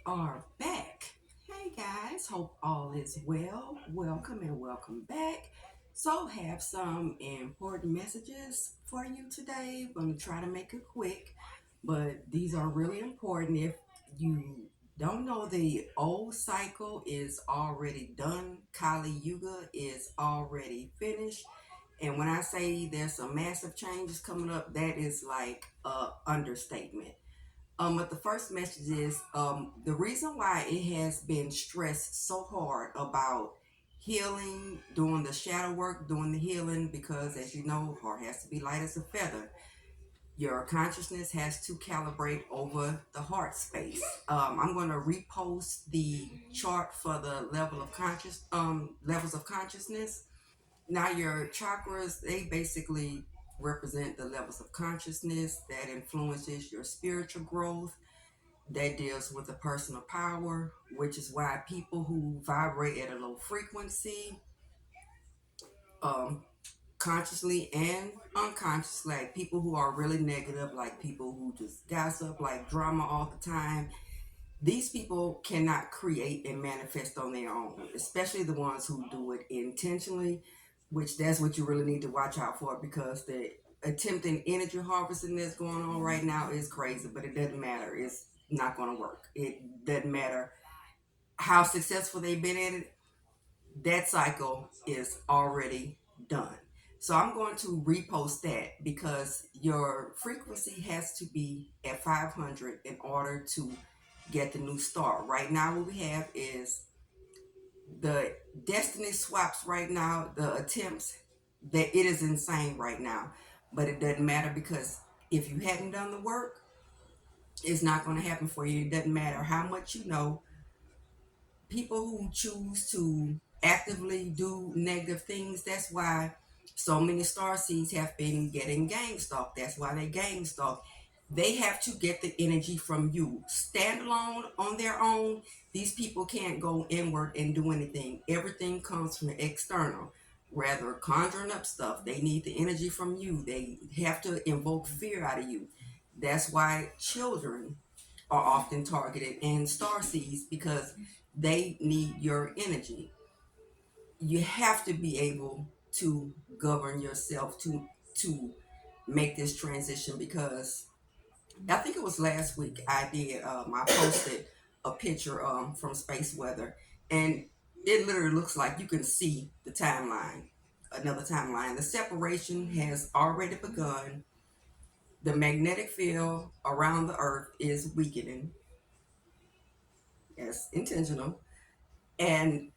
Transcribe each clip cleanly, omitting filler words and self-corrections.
are back. Hey guys, hope all is well. Welcome and welcome back. So, have some important messages for you today. I'm going to try to make it quick, but these are really important. If you don't know, the old cycle is already done, Kali Yuga is already finished. And when I say there's some massive changes coming up, that is like a understatement. But the first message is the reason why it has been stressed so hard about healing, doing the shadow work, doing the healing, because as you know, heart has to be light as a feather. Your consciousness has to calibrate over the heart space. I'm going to repost the chart for the levels of consciousness. Now, your chakras, they basically represent the levels of consciousness that influences your spiritual growth, that deals with the personal power, which is why people who vibrate at a low frequency, um, consciously and unconsciously, like people who are really negative, like people who just gossip, like drama all the time, these people cannot create and manifest on their own, especially the ones who do it intentionally, which that's what you really need to watch out for because the attempting energy harvesting that's going on right now is crazy, but it doesn't matter. It's not going to work. It doesn't matter how successful they've been at it. That cycle is already done. So I'm going to repost that because your frequency has to be at 500 in order to get the new start. Right now, what we have is the destiny swaps right now, the attempts that it is insane right now. But it doesn't matter because if you hadn't done the work, it's not going to happen for you. It doesn't matter how much you know. People who choose to actively do negative things, that's why so many starseeds have been getting gang stalked. That's why they gang stalk. They have to get the energy from you. Stand alone on their own. These people can't go inward and do anything. Everything comes from external. Rather conjuring up stuff. They need the energy from you. They have to invoke fear out of you. That's why children are often targeted and starseeds because they need your energy. You have to be able to govern yourself to make this transition because I think it was last week I posted a picture from space weather, and it literally looks like you can see the timeline, another timeline. The separation has already begun. The magnetic field around the earth is weakening. As intentional, and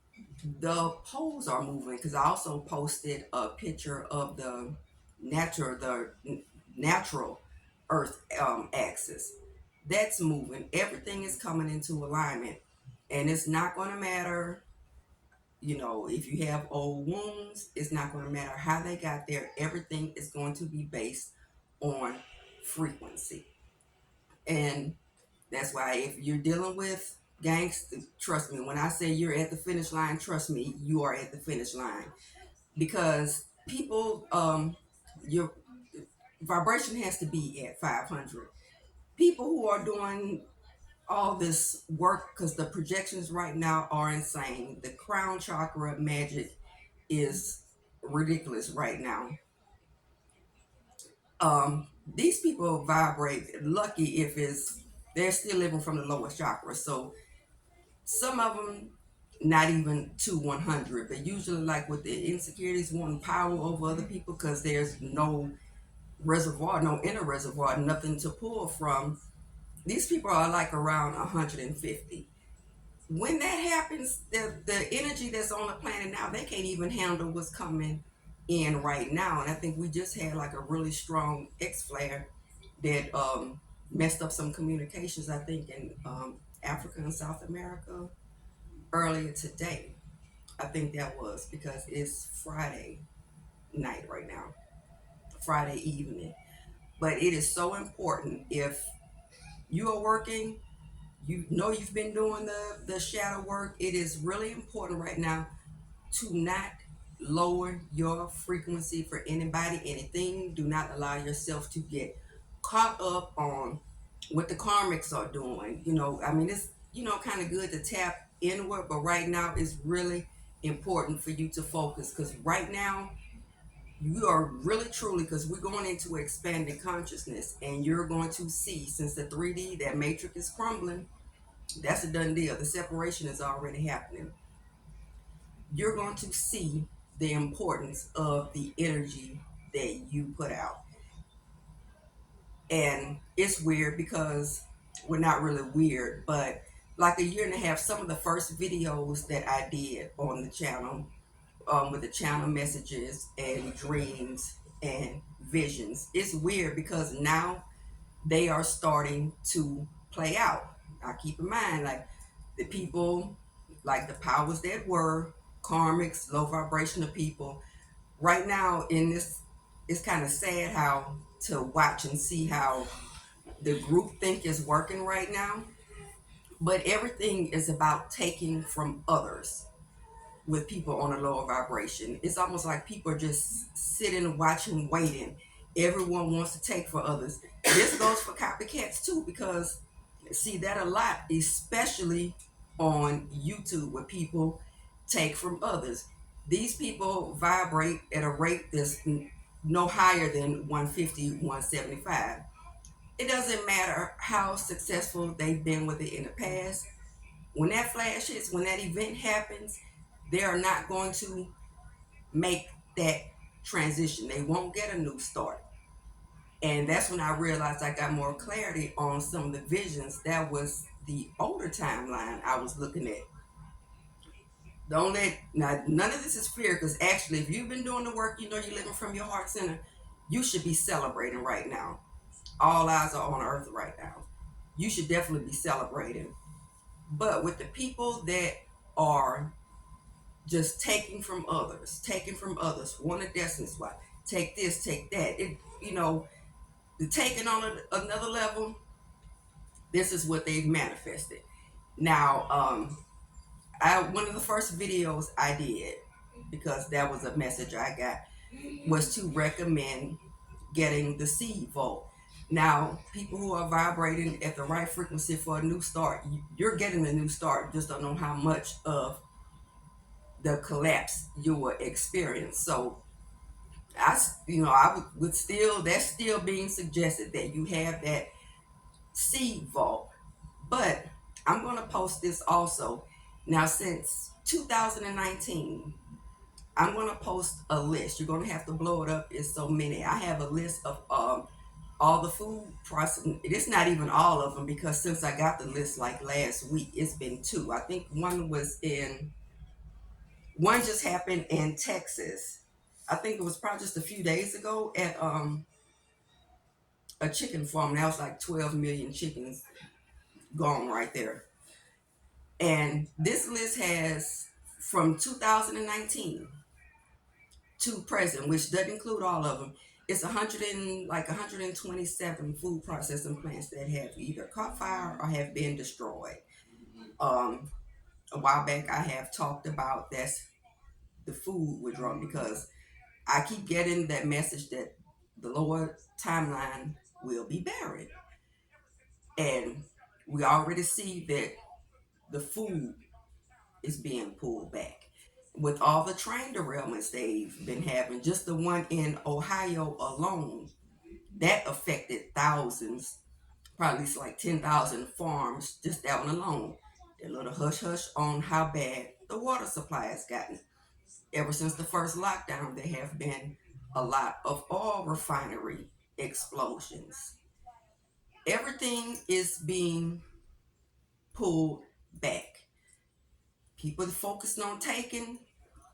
the poles are moving because I also posted a picture of the natural Earth axis that's moving. Everything is coming into alignment, and it's not going to matter. If you have old wounds, it's not going to matter how they got there. Everything is going to be based on frequency, and that's why if you're dealing with gangster, trust me, when I say you're at the finish line, trust me, you are at the finish line. Because people, your vibration has to be at 500. People who are doing all this work, because the projections right now are insane. The crown chakra magic is ridiculous right now. These people vibrate lucky if it's they're still living from the lowest chakra. So some of them not even to 100, but usually like with the insecurities wanting power over other people because there's no reservoir, no inner reservoir, nothing to pull from. These people are like around 150. When that happens, the energy that's on the planet now, they can't even handle what's coming in right now. And I think we just had like a really strong X flare that messed up some communications, I think, in Africa and South America earlier today. I think that was because it's Friday night right now, Friday evening. But it is so important if you are working, you know you've been doing the shadow work. It is really important right now to not lower your frequency for anybody, anything. Do not allow yourself to get caught up on what the karmics are doing. I mean, kind of good to tap inward, but right now it's really important for you to focus because right now you are really truly, because we're going into expanded consciousness, and you're going to see, since the 3D, that matrix is crumbling. That's a done deal. The separation is already happening. You're going to see the importance of the energy that you put out. And it's weird because we're not really weird, but like a year and a half, some of the first videos that I did on the channel, with the channel messages and dreams and visions, it's weird because now they are starting to play out. Now, keep in mind, like the people, like the powers that were, karmics, low vibrational people, right now in this, it's kind of sad how to watch and see how the group think is working right now. But everything is about taking from others with people on a lower vibration. It's almost like people are just sitting, watching, waiting. Everyone wants to take for others. This goes for copycats too, because see that a lot, especially on YouTube, where people take from others. These people vibrate at a rate that's no higher than 150, 175. It doesn't matter how successful they've been with it in the past. When that flash hits, when that event happens, they are not going to make that transition. They won't get a new start. And that's when I realized I got more clarity on some of the visions. That was the older timeline I was looking at. Don't let, now, none of this is fear, because actually, if you've been doing the work, you're living from your heart center, you should be celebrating right now. All eyes are on earth right now. You should definitely be celebrating. But with the people that are just taking from others, want a destiny spot, take this, take that. The taking on another level, this is what they've manifested. Now, I one of the first videos I did, because that was a message I got, was to recommend getting the seed vault. Now, people who are vibrating at the right frequency for a new start, you're getting a new start. You just don't know how much of the collapse you will experience. So I would still, that's still being suggested that you have that seed vault. But I'm going to post this also. Now, since 2019, I'm going to post a list. You're going to have to blow it up. It's so many. I have a list of all the food processing. It's not even all of them, because since I got the list like last week, it's been two. I think one just happened in Texas. I think it was probably just a few days ago at a chicken farm. That was like 12 million chickens gone right there. And this list has from 2019 to present, which doesn't include all of them. It's 127 food processing plants that have either caught fire or have been destroyed. Um, a while back, I have talked about that's the food withdrawal, because I keep getting that message that the lower timeline will be buried. And we already see that the food is being pulled back. With all the train derailments they've been having, just the one in Ohio alone, that affected thousands, probably it's like 10,000 farms, just that one alone. A little hush hush on how bad the water supply has gotten. Ever since the first lockdown, there have been a lot of oil refinery explosions. Everything is being pulled back. People focusing on taking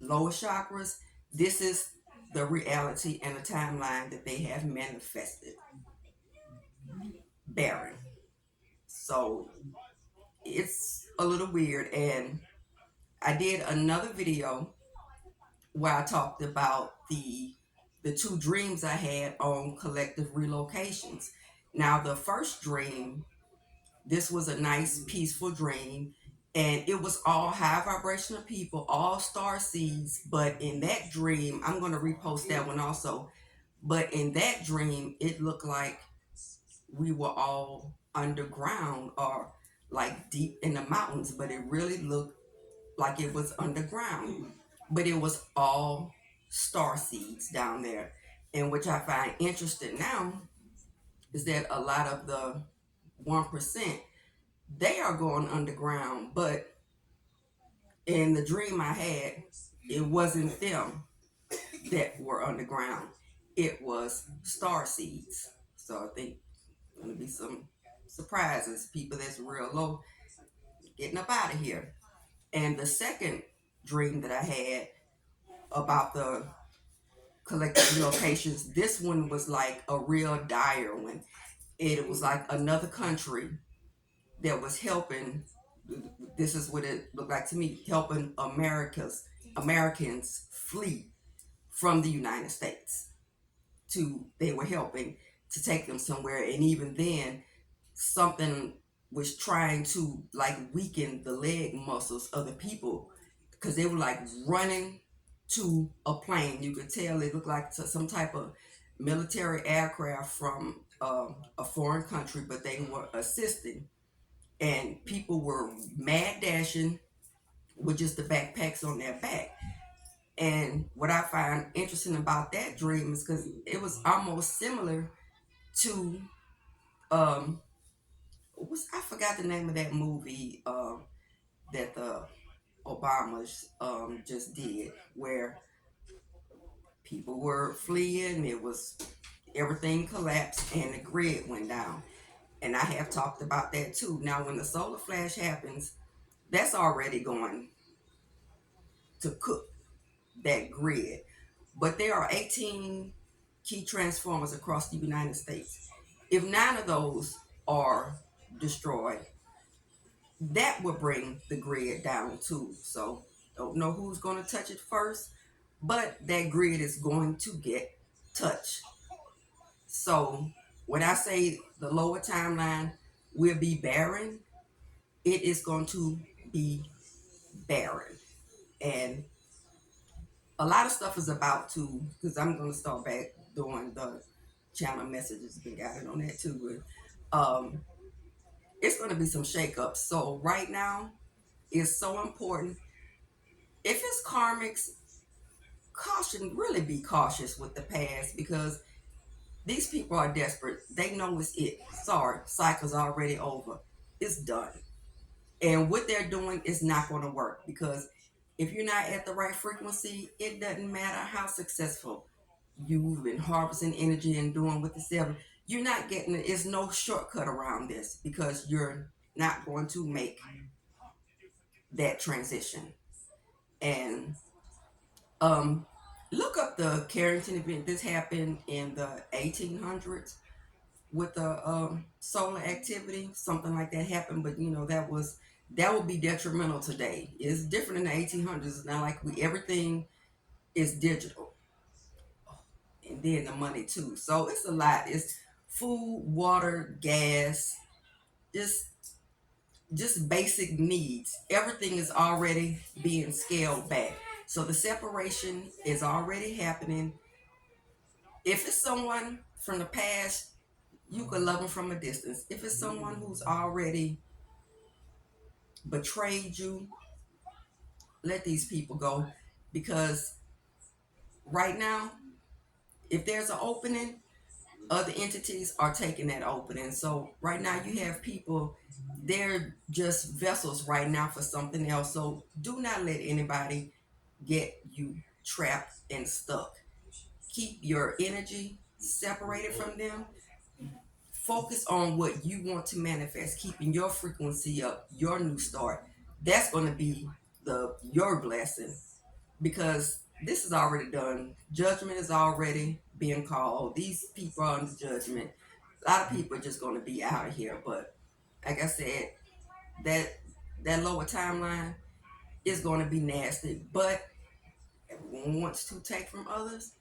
lower chakras. This is the reality and the timeline that they have manifested. Barren. So it's a little weird. And I did another video where I talked about the two dreams I had on collective relocations. Now, the first dream, this was a nice, peaceful dream, and it was all high vibrational people, all star seeds. But in that dream, I'm going to repost that one also. But in that dream, it looked like we were all underground, or like deep in the mountains, but it really looked like it was underground. But it was all star seeds down there. And which I find interesting now is that a lot of the 1%, they are going underground. But in the dream I had, it wasn't them that were underground. It was star seeds. So I think there's gonna be some surprises. People that's real low getting up out of here. And the second dream that I had about the collective locations, this one was like a real dire one. It was like another country that was helping. This is what it looked like to me, helping Americans flee from the United States. They were helping to take them somewhere, and even then something was trying to like weaken the leg muscles of the people because they were like running to a plane. You could tell it looked like some type of military aircraft from a foreign country, but they were assisting, and people were mad dashing with just the backpacks on their back. And what I find interesting about that dream is because it was almost similar to um I forgot the name of that movie that the Obamas just did, where people were fleeing. It was everything collapsed and the grid went down. And I have talked about that too. Now, when the solar flash happens, that's already going to cook that grid. But there are 18 key transformers across the United States. If nine of those are destroyed, that will bring the grid down too. So don't know who's going to touch it first, but that grid is going to get touched. So when I say the lower timeline will be barren, it is going to be barren. And a lot of stuff is about to, because I'm going to start back doing the channel messages, been got it on that too. But it's going to be some shakeups. So right now, it's so important. If it's karmics, caution, really be cautious with the past because these people are desperate. They know it's it. Sorry, cycle's already over. It's done. And what they're doing is not going to work because if you're not at the right frequency, it doesn't matter how successful you've been harvesting energy and doing with the seven. You're not getting it. It's no shortcut around this because you're not going to make that transition. And Um, look up the Carrington event. This happened in the 1800s with the solar activity. Something like that happened, but that would be detrimental today. It's different in the 1800s. It's not like everything is digital, and then the money too. So it's a lot. It's food, water, gas, just just basic needs. Everything is already being scaled back. So the separation is already happening. If it's someone from the past, you could love them from a distance. If it's someone who's already betrayed you, let these people go. Because right now, if there's an opening, other entities are taking that opening. So right now, you have people, they're just vessels right now for something else. So do not let anybody get you trapped and stuck. Keep your energy separated from them. Focus on what you want to manifest, keeping your frequency up, your new start. That's going to be the your blessing because this is already done. Judgment is already being called. These people are under judgment. A lot of people are just going to be out of here. But like I said, that that lower timeline is going to be nasty. But everyone wants to take from others.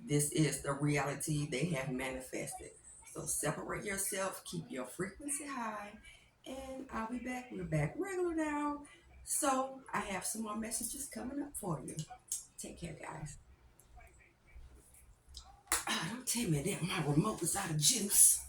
This is the reality they have manifested. So separate yourself, keep your frequency high, and I'll be back. We're back regular now. So I have some more messages coming up for you. Take care, guys. Don't tell me that my remote is out of juice.